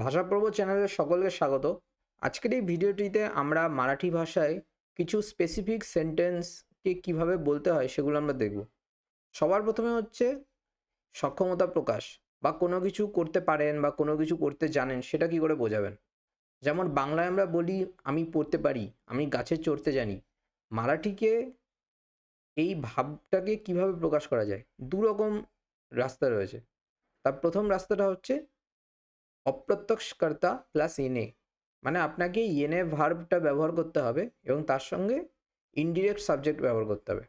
ভাষা পর্ব চ্যানেলের সকলকে স্বাগত। আজকের এই ভিডিওটিতে আমরা মারাঠি ভাষায় কিছু স্পেসিফিক সেন্টেন্সকে কিভাবে বলতে হয় সেগুলো আমরা দেখব। সবার প্রথমে হচ্ছে সক্ষমতা প্রকাশ, বা কোনো কিছু করতে পারেন বা কোনো কিছু করতে জানেন সেটা কি করে বোঝাবেন। যেমন বাংলায় আমরা বলি আমি পড়তে পারি, আমি গাছে চড়তে জানি। মারাঠিকে এই ভাবটাকে কিভাবে প্রকাশ করা যায়? দু রকম রাস্তা রয়েছে। তার প্রথম রাস্তাটা হচ্ছে অপ্রত্যক্ষকর্তা প্লাস ইনে, মানে আপনাকে ইনে ভার্বটা ব্যবহার করতে হবে এবং তার সঙ্গে ইনডিরেক্ট সাবজেক্ট ব্যবহার করতে হবে।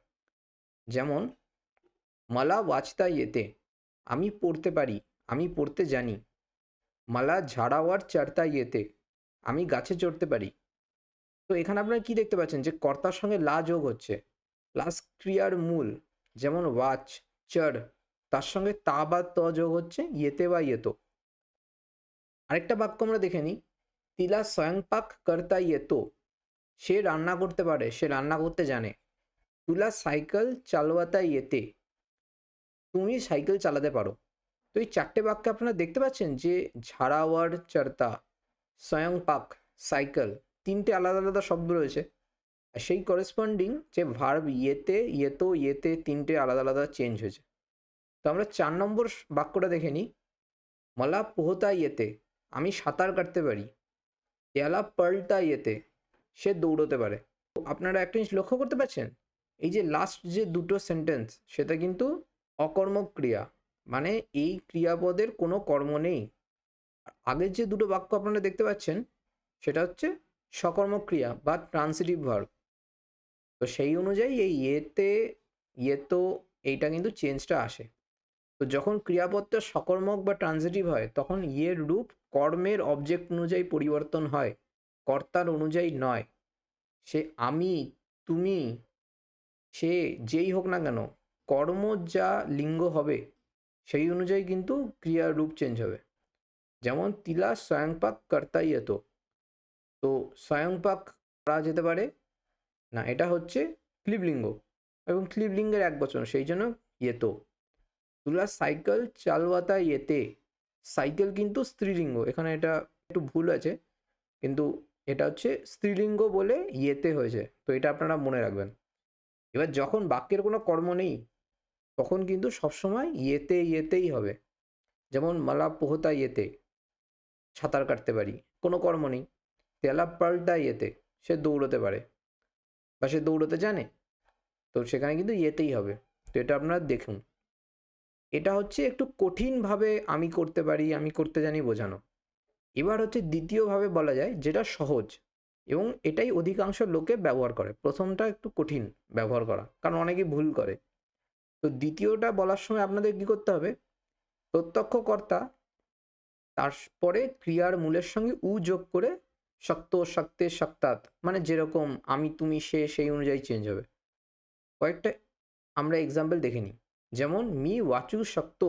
যেমন মালা ওয়াচতা ইয়েতে, আমি পড়তে পারি, আমি পড়তে জানি। মালা ঝাড়াওয়ার চড়তা ইয়েতে, আমি গাছে চড়তে পারি। তো এখানে আপনারা কি দেখতে পাচ্ছেন যে কর্তার সঙ্গে লা যোগ হচ্ছে প্লাস ক্রিয়ার মূল, যেমন ওয়াচ, চড়, তার সঙ্গে তা বা ত যোগ হচ্ছে ইয়েতে বা ইয়েতো। আরেকটা বাক্য আমরা দেখে নিই, তিলা স্বয়ংপাক কর্তা ইয়েতো, সে রান্না করতে পারে, সে রান্না করতে জানে। তুলা সাইকেল চালওয়াতা ইয়েতে, তুমি সাইকেল চালাতে পারো। তো এই চারটে বাক্যে আপনারা দেখতে পাচ্ছেন যে ঝাড়াওয়ার চড়তা, স্বয়ংপাক, সাইকেল, তিনটে আলাদা আলাদা শব্দ রয়েছে। আর সেই করেসপন্ডিং যে ভার্ব ইয়েতে, ইয়েতো, ইয়েতে, তিনটে আলাদা আলাদা চেঞ্জ হয়েছে। তো আমরা 4 নম্বর বাক্যটা দেখে নিই, মালা পোহতা ইয়েতে, আমি সাঁতার কাটতে পারি। তেলা পাল্টা ইয়েতে, সে দৌড়তে পারে। তো আপনারা একটা জিনিস লক্ষ্য করতে পারছেন, এই যে লাস্ট যে দুটো সেন্টেন্স সেটা কিন্তু অকর্মক ক্রিয়া, মানে এই ক্রিয়াপদের কোনো কর্ম নেই। আগের যে দুটো বাক্য আপনারা দেখতে পাচ্ছেন সেটা হচ্ছে সকর্মক ক্রিয়া বা ট্রান্সিটিভ ভার্ব। তো সেই অনুযায়ী এই ইয়েতে, ইয়েতো, এইটা কিন্তু চেঞ্জটা আসে। তো যখন ক্রিয়াপদটা সকর্মক বা ট্রান্সিটিভ হয় তখন ইয়ের রূপ কর্মের অবজেক্ট অনুযায়ী পরিবর্তন হয়, কর্তার অনুযায়ী নয়। সে আমি, তুমি, সে যেই হোক না কেন, কর্ম যা লিঙ্গ হবে সেই অনুযায়ী কিন্তু ক্রিয়ার রূপ চেঞ্জ হবে। যেমন তিলা স্বয়ংপাক কর্তাই এত, তো স্বয়ংপাক করা যেতে পারে না, এটা হচ্ছে ক্লিবলিঙ্গ এবং ক্লিবলিঙ্গের এক বচন, সেই জন্য ইয়েতো। তুলা সাইকেল চালওয়াতা ইয়েতে, সাইকেল কিন্তু স্ত্রীলিঙ্গ, এখানে এটা একটু ভুল আছে, কিন্তু এটা হচ্ছে স্ত্রীলিঙ্গ বলে ইয়েতে হয়েছে, তো এটা আপনারা মনে রাখবেন। এবার যখন বাক্যের কোনো কর্ম নেই তখন কিন্তু সবসময় ইয়েতে ইয়েতেই হবে। যেমন মালা পোহতা ইয়েতে, সাঁতার কাটতে পারি, কোনো কর্ম নেই। তেলা পাল্টা ইয়েতে, সে দৌড়তে পারে বা সে দৌড়তে জানে, তো সেখানে কিন্তু ইয়েতেই হবে। তো এটা আপনারা দেখুন, এটা হচ্ছে একটু কঠিনভাবে আমি করতে পারি, আমি করতে জানি বোঝানো। এবার হচ্ছে দ্বিতীয়ভাবে বলা যায় যেটা সহজ, এবং এটাই অধিকাংশ লোকে ব্যবহার করে। প্রথমটা একটু কঠিন ব্যবহার করা, কারণ অনেকেই ভুল করে। তো দ্বিতীয়টা বলার সময় আপনাদের কি করতে হবে, প্রত্যক্ষকর্তা, তারপরে ক্রিয়ার মূলের সঙ্গে উ যোগ করে শক্ত, শক্তে, শক্তাৎ, মানে যেরকম আমি, তুমি, সে, সেই অনুযায়ী চেঞ্জ হবে। কয়েকটা আমরা এক্সাম্পল দেখে নিই। যেমন মি ওয়াচু শক্ত,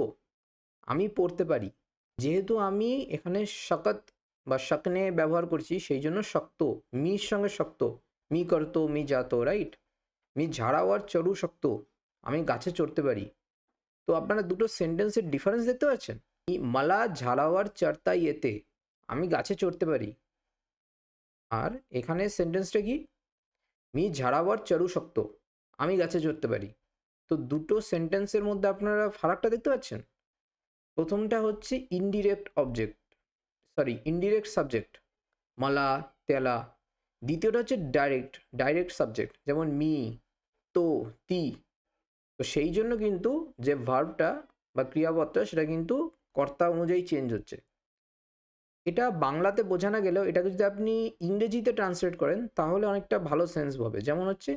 আমি পড়তে পারি। যেহেতু আমি এখানে শকত বা শকনে ব্যবহার করছি সেই জন্য শক্ত, মির সঙ্গে শক্ত, মি করতো, মি যাতো, রাইট। মি ঝাড়াওয়ার চড়ু শক্ত, আমি গাছে চড়তে পারি। তো আপনারা দুটো সেন্টেন্সের ডিফারেন্স দেখতে পাচ্ছেন। মালা ঝাড়াওয়ার চড়তা ইয়েতে, আমি গাছে চড়তে পারি। আর এখানে সেন্টেন্সটা কি, মি ঝাড়াওয়ার চড়ু শক্ত, আমি গাছে চড়তে পারি। তো দুটো সেন্টেন্সের মধ্যে আপনারা ফারাকটা দেখতে পাচ্ছেন। প্রথমটা হচ্ছে indirect object, sorry indirect subject, মালা, তেলা। দ্বিতীয়টা হচ্ছে ডাইরেক্ট, ডাইরেক্ট সাবজেক্ট, যেমন মি, তো, তি। তো সেই জন্য কিন্তু যে ভার্বটা বা ক্রিয়াপদটা সেটা কিন্তু কর্তা অনুযায়ী চেঞ্জ হচ্ছে। এটা বাংলাতে বোঝা না গেলেও এটাকে যদি আপনি ইংরেজিতে ট্রান্সলেট করেন তাহলে অনেকটা ভালো সেন্স হবে। যেমন হচ্ছে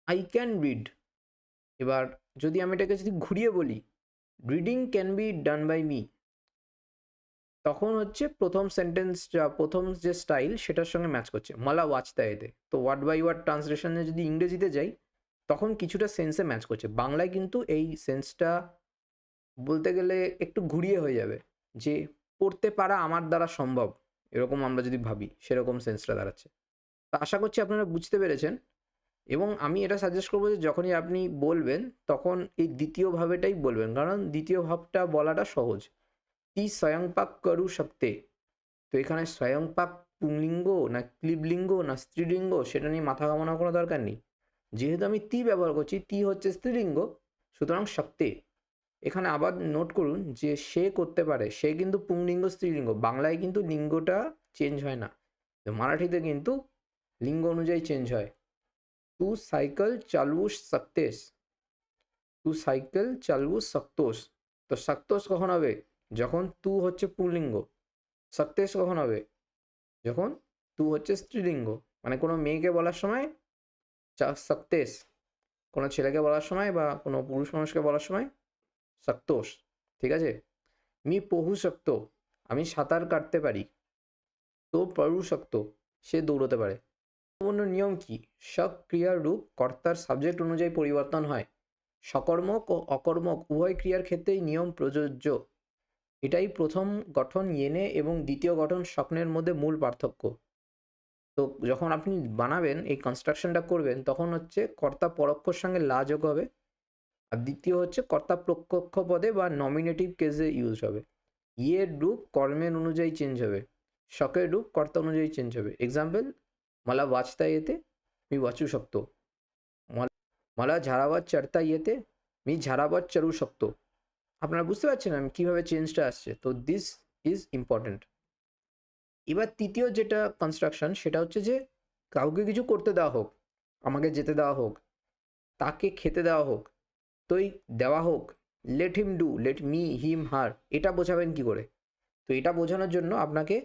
আই ক্যান রিড। এবার যদি আমি এটাকে যদি ঘুরিয়ে বলি, reading can be done by me, তখন হচ্ছে প্রথম সেন্টেন্সটা, প্রথম যে স্টাইল সেটার সঙ্গে ম্যাচ করছে, মালা ওয়াচতা এতে। তো ওয়ার্ড বাই ওয়ার্ড ট্রান্সলেশনে যদি ইংরেজিতে যাই তখন কিছুটা সেন্সে ম্যাচ করছে। বাংলায় কিন্তু এই সেন্সটা বলতে গেলে একটু ঘুরিয়ে হয়ে যাবে, যে পড়তে পারা আমার দ্বারা সম্ভব, এরকম আমরা যদি ভাবি সেরকম সেন্সটা দাঁড়াচ্ছে। তো আশা করছি আপনারা বুঝতে পেরেছেন, এবং আমি এটা সাজেস্ট করবো যে যখনই আপনি বলবেন তখন এই দ্বিতীয় ভাবেটাই বলবেন, কারণ দ্বিতীয় ভাবটা বলাটা সহজ। ती स्वयंपाक करू शकते, তো এখানে স্বয়ংপাক পুংলিঙ্গ না ক্লিবলিঙ্গ না স্ত্রীলিঙ্গ সেটা নিয়ে মাথা ঘামানোর কোনো দরকার নেই। যেহেতু আমি তি ব্যবহার করছি, তি হচ্ছে স্ত্রীলিঙ্গ, সুতরাং শক্তে। এখানে আবার নোট করুন যে সে করতে পারে, সে কিন্তু পুংলিঙ্গ স্ত্রীলিঙ্গ। বাংলায় কিন্তু লিঙ্গটা চেঞ্জ হয় না, মারাঠিতে কিন্তু লিঙ্গ অনুযায়ী চেঞ্জ হয়। তু সাইকেল চালু সকতেস, তু সাইকেল চালু সকতোস। তো সকতোস কখন হবে? যখন তু হচ্ছে পুল্লিঙ্গ। সকতেস কখন হবে? যখন তু হচ্ছে স্ত্রীলিঙ্গ। মানে কোনো মেয়েকে বলার সময় সকতেস, কোনো ছেলেকে বলার সময় বা কোনো পুরুষ মানুষকে বলার সময় সকতোস। ঠিক আছে? মি পহু শক্ত, আমি সাঁতার কাটতে পারি। তো পড়ু শক্ত, সে দৌড়তে পারে। গুরুত্বপূর্ণ নিয়ম কি? সব ক্রিয়ার রূপ কর্তার সাবজেক্ট অনুযায়ী পরিবর্তন হয়। সকর্মক ও অকর্মক উভয় ক্রিয়ার ক্ষেত্রেই নিয়ম প্রযোজ্য। এটাই প্রথম গঠন ইয়েনে এবং দ্বিতীয় গঠন স্বপ্নের মধ্যে মূল পার্থক্য। তো যখন আপনি বানাবেন, এই কনস্ট্রাকশনটা করবেন, তখন হচ্ছে কর্তা পরোক্ষর সঙ্গে লা যোগ হবে, আর দ্বিতীয় হচ্ছে কর্তা প্রত্যক্ষ পদে বা নমিনেটিভ কেসে ইউজ হবে। ইয়ের রূপ কর্মের অনুযায়ী চেঞ্জ হবে, শকের রূপ কর্তা অনুযায়ী চেঞ্জ হবে। এক্সাম্পল, मला वाचता येते, मी वाचू शकतो। मला झाडावर चढता येते, मी झाडावर चढू शकतो। আপনারা বুঝতে পারছেন আমি কীভাবে চেঞ্জটা আসছে? তো দিস ইজ ইম্পর্ট্যান্ট। এবার তৃতীয় যেটা কনস্ট্রাকশন, সেটা হচ্ছে যে কাউকে কিছু করতে দেওয়া হোক, আমাকে যেতে দেওয়া হোক, তাকে খেতে দেওয়া হোক, তো এই দেওয়া হোক, let him do, let me, him, her, এটা বোঝাবেন কি করে? তো এটা বোঝানোর জন্য আপনাকে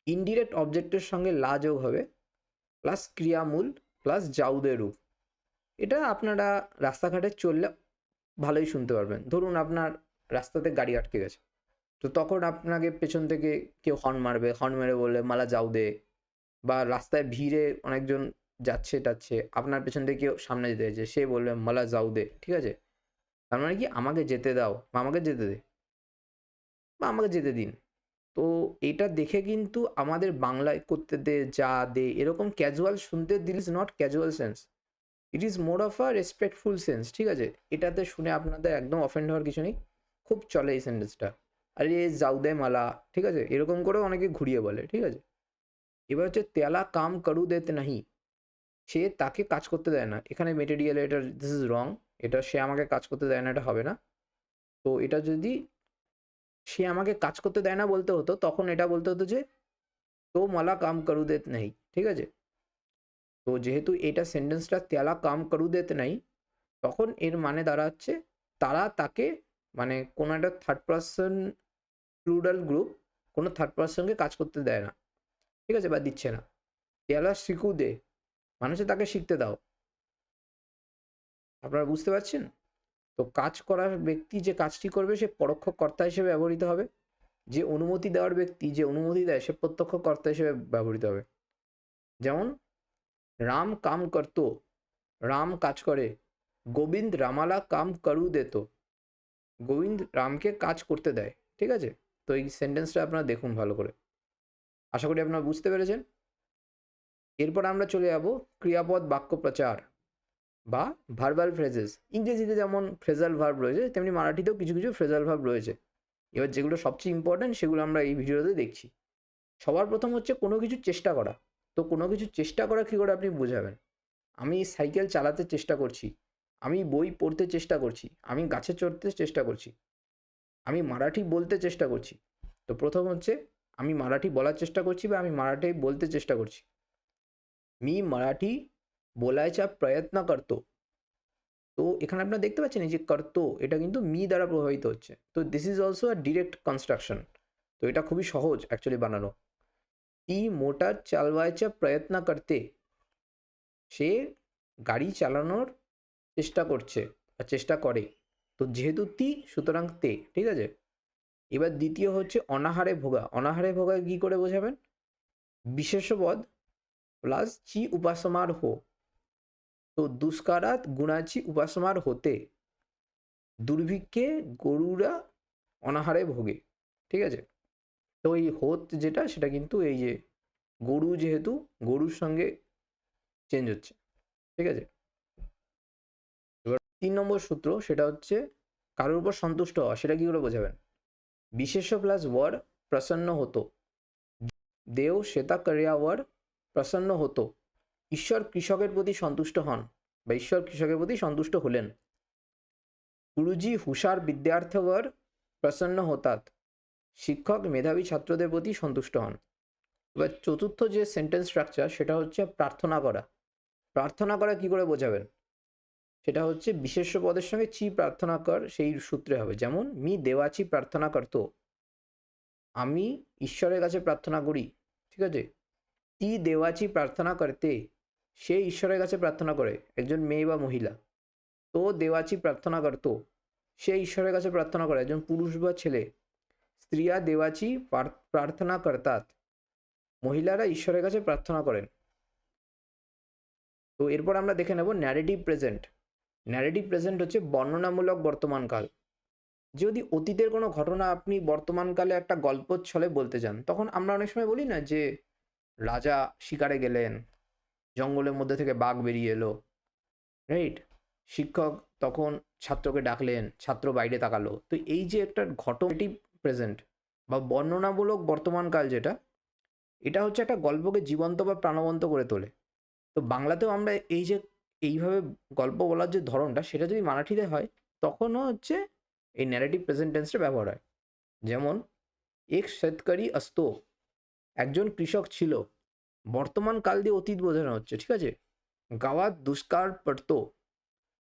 ইনডিরেক্ট অবজেক্টের সঙ্গে লা যোগ হবে, প্লাস ক্রিয়ামূল, প্লাস জাউদের রূপ। এটা আপনারা রাস্তাঘাটে চললে ভালোই শুনতে পারবেন। ধরুন আপনার রাস্তাতে গাড়ি আটকে গেছে, তো তখন আপনাকে পেছন থেকে কেউ হর্ন মারবে, হর্ন মেরে বললে মালা যাও দে, বা রাস্তায় ভিড়ে অনেকজন যাচ্ছে টাচ্ছে, আপনার পেছন থেকে কেউ সামনে যেতে চাইছে, সে বলবে মালা যাও দে। ঠিক আছে? তার মানে কি, আমাকে যেতে দাও বা আমাকে যেতে দে বা আমাকে যেতে দিন। তো এটা দেখে কিন্তু আমাদের বাংলায় করতে দে, যা দে, এরকম ক্যাজুয়াল শুনতে দিল is not casual sense, it is more of a respectful sense. ঠিক আছে? এটাতে শুনে আপনাদের একদম অফেন্ড হওয়ার কিছু নেই, খুব চলে এই সেন্টেন্সটা। আরে যাও দে মালা, ঠিক আছে, এরকম করেও অনেকে ঘুরিয়ে বলে। ঠিক আছে? এবার হচ্ছে তেলা কাম করু দেতে নাহি, সে তাকে কাজ করতে দেয় না। এখানে মেটেরিয়াল, এটা দিস ইজ রং, এটা সে আমাকে কাজ করতে দেয় না, এটা হবে না। তো এটা যদি সে আমাকে কাজ করতে দেয় না বলতে হতো, তখন এটা বলতে হতো যে তো মালা কাম করু দেত নাহি। ঠিক আছে? তো যেহেতু এটা সেন্টেন্সটা তেলা কাম করু দেত নাহি, তখন এর মানে দাঁড়াচ্ছে তারা তাকে, মানে কোনো একটা থার্ড পার্সন প্লুরাল গ্রুপ কোনো থার্ড পার্সনকে কাজ করতে দেয় না। ঠিক আছে? বা দিচ্ছে না। তেলা শিখু দে মানে হচ্ছে তাকে শিখতে দাও। আপনারা বুঝতে পারছেন? তো কাজ করার ব্যক্তি যে কাজটি করবে সে পরোক্ষ কর্তা হিসেবে ব্যবহৃত হবে, যে অনুমতি দেওয়ার ব্যক্তি যে অনুমতি দেয় সে প্রত্যক্ষ কর্তা হিসেবে ব্যবহৃত হবে। যেমন রাম কাম করতো, রাম কাজ করে। গোবিন্দ রামালা কাম করু দেতো, গোবিন্দ রামকে কাজ করতে দেয়। ঠিক আছে? তো এই সেন্টেন্সটা আপনারা দেখুন ভালো করে, আশা করি আপনারা বুঝতে পেরেছেন। এরপর আমরা চলে যাব ক্রিয়াপদ বাক্য প্রচার বা ভার্বাল ফ্রেজেস। ইংরেজিতে যেমন ফ্রেজাল ভার্ব রয়েছে, তেমনি মারাঠিতেও কিছু কিছু ফ্রেজাল ভার্ব রয়েছে। এবার যেগুলো সবচেয়ে ইম্পর্ট্যান্ট সেগুলো আমরা এই ভিডিওতে দেখছি। সবার প্রথম হচ্ছে কোনো কিছু চেষ্টা করা। তো কোনো কিছু চেষ্টা করা কী করে আপনি বোঝাবেন? আমি সাইকেল চালাতে চেষ্টা করছি, আমি বই পড়তে চেষ্টা করছি, আমি গাছে চড়তে চেষ্টা করছি, আমি মারাঠি বলতে চেষ্টা করছি। তো প্রথম হচ্ছে আমি মারাঠি বলার চেষ্টা করছি বা আমি মারাঠি বলতে চেষ্টা করছি। मी मराठी बोलायचा प्रयत्न करतो। তো এখানে আপনারা দেখতে পাচ্ছেন এই যে করতো, এটা কিন্তু মি দ্বারা প্রভাবিত হচ্ছে। তো this is also a direct construction. তো এটা খুবই সহজ অ্যাকচুয়ালি বানানো। ती मोटार चालवायचा प्रयत्न करते, সে গাড়ি চালানোর চেষ্টা করছে বা চেষ্টা করে। তো যেহেতু তি, সুতরাং তে। ঠিক আছে? এবার দ্বিতীয় হচ্ছে অনাহারে ভোগা। অনাহারে ভোগা কী করে বোঝাবেন? বিশেষ্যপদ প্লাস ची उपासमार हो। তো দুষ্কারাত গুণাची उपासमार होते, দুর্ভিক্ষে গরুরা অনাহারে ভোগে। ঠিক আছে? তো এই হোত যেটা, সেটা কিন্তু এই যে গরু, যেহেতু গরুর সঙ্গে চেঞ্জ হচ্ছে। ঠিক আছে? এবার 3 নম্বর সূত্র, সেটা হচ্ছে কারোর উপর সন্তুষ্ট হওয়া। সেটা কী করে বোঝাবেন? বিশেষ্য প্লাস ওয়ার্ড প্রসন্ন হতো, देव शेतकऱ्यावर प्रसन्न होतो, ঈশ্বর কৃষকের প্রতি সন্তুষ্ট হন বা ঈশ্বর কৃষকের প্রতি সন্তুষ্ট হলেন। गुरुजी हुशार विद्यार्थ्यावर प्रसन्न होतात, শিক্ষক মেধাবী ছাত্রদের প্রতি সন্তুষ্ট হন। এবার চতুর্থ যে সেন্টেন্স স্ট্রাকচার সেটা হচ্ছে প্রার্থনা করা। প্রার্থনা করা কি করে বোঝাবেন? সেটা হচ্ছে বিশেষ্য পদের সঙ্গে চি প্রার্থনা কর সেই সূত্রে হবে। যেমন মি দেওয়াচি প্রার্থনা করতো, আমি ঈশ্বরের কাছে প্রার্থনা করি, ঠিক আছে। তি দেওয়াচি প্রার্থনা করতে, সে ঈশ্বরের কাছে প্রার্থনা করে, একজন মেয়ে বা মহিলা। তো দেওয়াচি প্রার্থনা করতো, সে ঈশ্বরের কাছে প্রার্থনা করে, একজন পুরুষ বা ছেলে। স্ত্রিয়া দেওয়াচি প্রার্থনা করতাত, মহিলারা ঈশ্বরের কাছে প্রার্থনা করেন। তো এরপর আমরা দেখে নেব ন্যারেটিভ প্রেজেন্ট। ন্যারেটিভ প্রেজেন্ট হচ্ছে বর্ণনামূলক বর্তমানকাল। যদি অতীতের কোনো ঘটনা আপনি বর্তমানকালে একটা গল্পের ছলে বলতে চান, তখন আমরা অনেক সময় বলি না যে রাজা শিকারে গেলেন, জঙ্গলের মধ্যে থেকে বাঘ বেরিয়ে এলো, রাইট। শিক্ষক তখন ছাত্রকে ডাকলেন, ছাত্র বাইরে তাকালো। তো এই যে একটা ঘটনাটিভ প্রেজেন্ট বা বর্ণনামূলক বর্তমানকাল যেটা, এটা হচ্ছে একটা গল্পকে জীবন্ত বা প্রাণবন্ত করে তোলে। তো বাংলাতেও আমরা এই যে এইভাবে গল্প বলার যে ধরনটা, সেটা যদি মারাঠিতে হয় তখনও হচ্ছে এই ন্যারেটিভ প্রেজেন্ট টেন্সটা ব্যবহার হয়। যেমন এক শেতকরি আসতো, একজন কৃষক ছিল। বর্তমান কাল দিয়ে অতীত বোঝানো হচ্ছে, ঠিক আছে। গাওয়াত দুষ্কার পড়তো,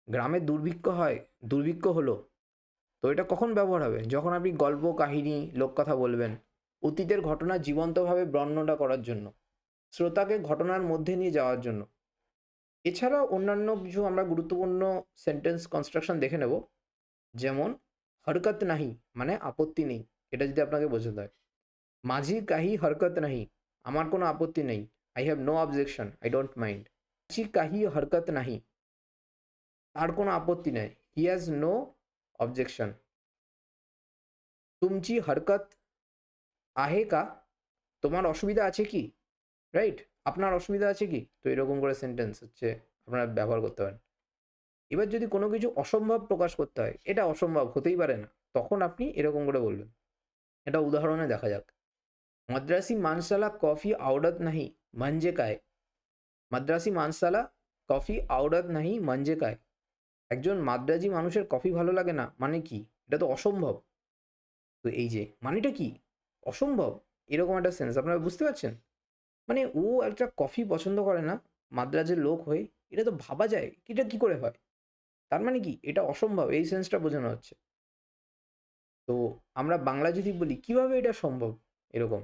গ্রামে দুর্ভিক্ষ হয়, দুর্ভিক্ষ হলো। তো এটা কখন ব্যবহার হবে? যখন আপনি গল্প, কাহিনী, লোককথা বলবেন, অতীতের ঘটনা জীবন্তভাবে বর্ণনা করার জন্য, শ্রোতাকে ঘটনার মধ্যে নিয়ে যাওয়ার জন্য। এছাড়াও অন্যান্য কিছু আমরা গুরুত্বপূর্ণ সেন্টেন্স কনস্ট্রাকশন দেখে নেব। যেমন হরকত নাহি মানে আপত্তি নেই, এটা যদি আপনাকে বোঝাতে হয়। মাঝি কাহি হরকত নাহি, আমার কোনো আপত্তি নেই, I have no objection, I don't mind. মাঝি কাহি হরকত নাহি, তার কোনো আপত্তি নেই, হি হ্যাজ নো অবজেকশন। তুমচি হরকত আহে কা, তোমার অসুবিধা আছে কি, রাইট। আপনার অসুবিধা আছে কি? তো এরকম করে সেন্টেন্স হচ্ছে আপনারা ব্যবহার করতে পারেন। এবার যদি কোনো কিছু অসম্ভব প্রকাশ করতে হয়, এটা অসম্ভব হতেই পারে না, তখন আপনি এরকম করে বলবেন। এটা উদাহরণে দেখা যাক। मद्रासी माणसाला कॉफी आवडत नाही म्हणजे काय? মাদ্রাসি মানসালা কফি আওড়াত নাহি মানে काय? একজন মাদ্রাজি মানুষের কফি ভালো লাগে না মানে কি? এটা তো অসম্ভব। তো এই যে মানেটা কি? অসম্ভব, এরকম একটা সেন্স আপনারা বুঝতে পারছেন? মানে ও একটা কফি পছন্দ করে না, মাদ্রাজের লোক হয়ে, এটা তো ভাবা যায়, এটা কি করে হয়? তার মানে কি? এটা অসম্ভব, এই সেন্সটা বোঝানো হচ্ছে। তো আমরা বাংলা যদি বলি কিভাবে এটা সম্ভব? এরকম।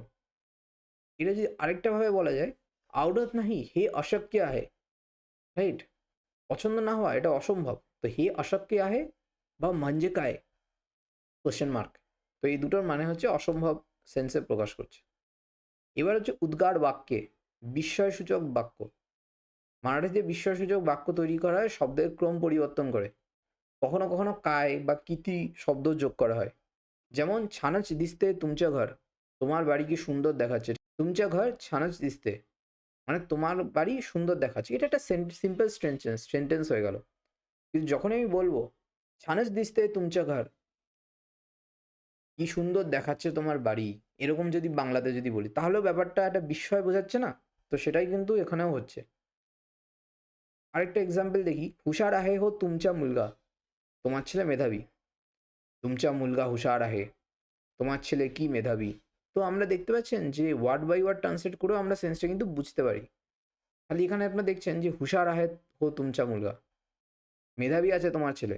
এটা যদি আরেকটা ভাবে বলা যায়, आवडत नाही हे अशक्य आहे, রাইট। পছন্দ না হওয়া এটা অসম্ভব। তো হে অশক্য आहे বা म्हणजे काय কোশ্চেন মার্ক। তো এই দুটোর মানে হচ্ছে অসম্ভব সেন্সে প্রকাশ করছে। এবার হচ্ছে উদ্গার বাক্যে বিস্ময়সূচক বাক্য। মারাঠিতে বিস্ময়সূচক বাক্য তৈরি করা হয় শব্দের ক্রম পরিবর্তন করে। কখনো কখনো काय বা কিতি শব্দ যোগ করা হয়। যেমন ছানচ দিস্তে তুমচা ঘর, তোমার বাড়ি কি সুন্দর দেখাচ্ছে। তুমচা ঘর ছানচ দিস্তে মানে তোমার বাড়ি সুন্দর দেখাচ্ছে। এটা একটা সিম্পল সেন্টেন্স হয়ে গেল। কিন্তু যখনই আমি বলবো ছানচ দিস্তে তুমচা ঘর, কি সুন্দর দেখাচ্ছে তোমার বাড়ি, এরকম যদি বাংলাতে যদি বলি, তাহলেও ব্যাপারটা একটা বিস্ময় বোঝাচ্ছে না? তো সেটাই কিন্তু এখানেও হচ্ছে। আরেকটা এক্সাম্পল দেখি, হুশার আহে হো তুমচা মুলগা, তোমার ছেলে মেধাবী। তুমচা মুলগা হুশার আহে, তোমার ছেলে কি মেধাবী। তো আমরা দেখতে পাচ্ছেন যে ওয়ার্ড বাই ওয়ার্ড ট্রান্সলেট করেও আমরা সেন্সটা কিন্তু বুঝতে পারি। খালি এখানে আপনারা দেখছেন যে হুশার আহে হো তুমচা মুলগা, মেধাবী আছে তোমার ছেলে।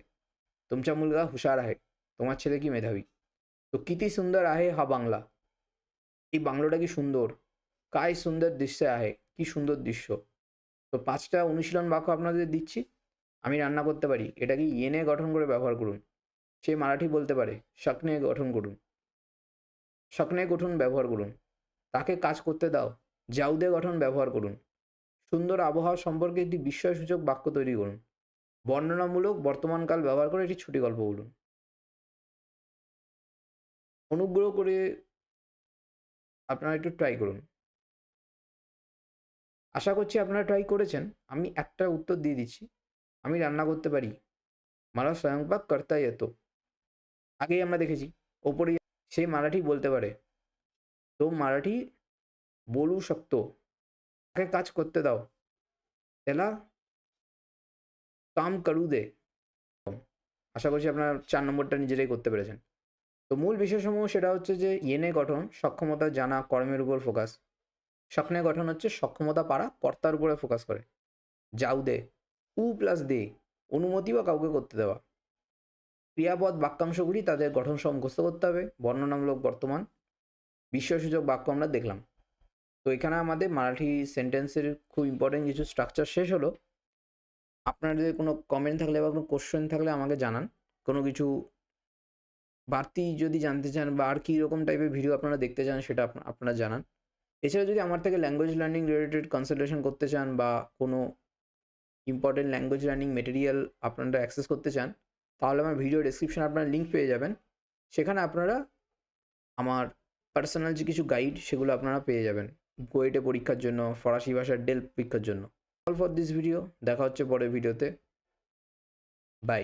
তুমচা মুলগা হুশার আহে, তোমার ছেলে কি মেধাবী। তো কিতি সুন্দর আহে হা বাংলা, এই বাংলাটা কি সুন্দর। काय সুন্দর দৃশ্য আহে, কি সুন্দর দৃশ্য। তো 5টা অনুশীলন বাক্য আপনাদের দিচ্ছি। আমি রান্না করতে পারি, এটাকে ইয়েনে গঠন করে ব্যবহার করুন। সে মারাঠি বলতে পারে, शकने গঠন করুন, शकने গঠন ব্যবহার করুন। তাকে কাজ করতে দাও, যাউদে গঠন ব্যবহার করুন। সুন্দর আবহাওয়া সম্পর্কে একটি বিস্ময়সূচক বাক্য তৈরি করুন। বর্ণনামূলক বর্তমানকাল ব্যবহার করে একটি ছুটি গল্প বলুন। অনুগ্রহ করে আপনারা একটু ট্রাই করুন। আশা করছি আপনারা ট্রাই করেছেন। আমি একটা উত্তর দিয়ে দিচ্ছি, আমি রান্না করতে পারি, मला स्वयंपाक करता येतो। আগেই আমরা দেখেছি, ওপরেই সে মারাঠি বলতে পারে। তো মারাঠি बोलू शकतो, তাকে কাজ করতে দাও, त्याला काम करू दे। আশা করছি আপনারা 4 নম্বরটা নিজেরাই করতে পেরেছেন। তো মূল বিষয়সমূহ সেটা হচ্ছে যে ইয়েনে গঠন সক্ষমতা জানা কর্মের উপর ফোকাস, স্বপ্নে গঠন হচ্ছে সক্ষমতা পারা কর্তার উপরে ফোকাস করে, যাও দে উ প্লাস দে অনুমতি বা কাউকে করতে দেওয়া, ক্রিয়াপদ বাক্যাংশগুলি তাদের গঠন সহ মুখস্থ করতে হবে, বর্ণনামূলক বর্তমান, বিস্ময়সূচক বাক্য আমরা দেখলাম। তো এখানে আমাদের মারাঠি সেন্টেন্সের খুব ইম্পর্টেন্ট কিছু স্ট্রাকচার শেষ হলো। আপনাদের কোনো কমেন্ট থাকলে বা কোনো কোশ্চেন থাকলে আমাকে জানান, কোনো কিছু বাড়তি যদি জানতে চান বা আর কী রকম টাইপের ভিডিও আপনারা দেখতে চান সেটা আপনারা জানান। এছাড়া যদি আমার থেকে ল্যাঙ্গুয়েজ লার্নিং রিলেটেড কনসালটেশন করতে চান বা কোনো ইম্পর্টেন্ট ল্যাঙ্গুয়েজ লার্নিং মেটেরিয়াল আপনারা অ্যাক্সেস করতে চান, তাহলে আমার ভিডিও ডেসক্রিপশনে আপনারা লিঙ্ক পেয়ে যাবেন। সেখানে আপনারা আমার পার্সোনাল যে কিছু গাইড সেগুলো আপনারা পেয়ে যাবেন কোয়েটে পরীক্ষার জন্য, ফরাসি ভাষার ডেল পরীক্ষার জন্য। অল ফর দিস ভিডিও, দেখা হচ্ছে পরের ভিডিওতে, বাই।